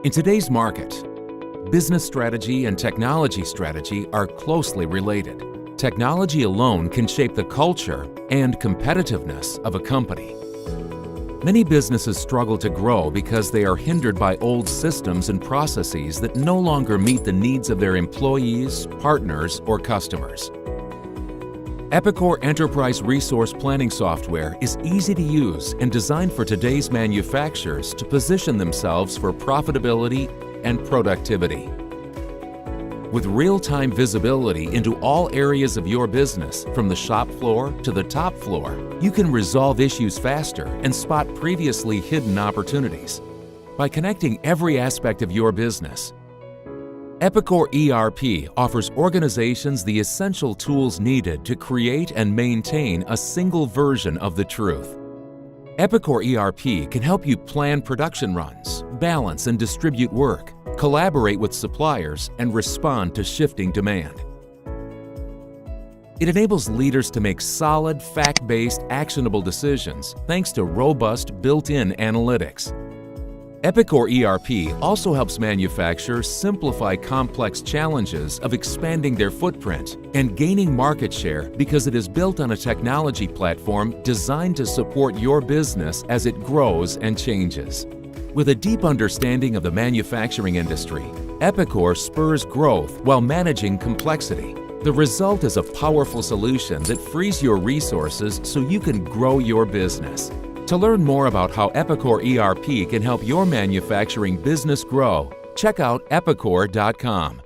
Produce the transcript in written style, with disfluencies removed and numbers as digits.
In today's market, business strategy and technology strategy are closely related. Technology alone can shape the culture and competitiveness of a company. Many businesses struggle to grow because they are hindered by old systems and processes that no longer meet the needs of their employees, partners, or customers. Epicor Enterprise Resource Planning software is easy to use and designed for today's manufacturers to position themselves for profitability and productivity. With real-time visibility into all areas of your business, from the shop floor to the top floor, you can resolve issues faster and spot previously hidden opportunities. By connecting every aspect of your business, Epicor ERP offers organizations the essential tools needed to create and maintain a single version of the truth. Epicor ERP can help you plan production runs, balance and distribute work, collaborate with suppliers, and respond to shifting demand. It enables leaders to make solid, fact-based, actionable decisions thanks to robust built-in analytics. Epicor ERP also helps manufacturers simplify complex challenges of expanding their footprint and gaining market share because it is built on a technology platform designed to support your business as it grows and changes. With a deep understanding of the manufacturing industry, Epicor spurs growth while managing complexity. The result is a powerful solution that frees your resources so you can grow your business. To learn more about how Epicor ERP can help your manufacturing business grow, check out epicor.com.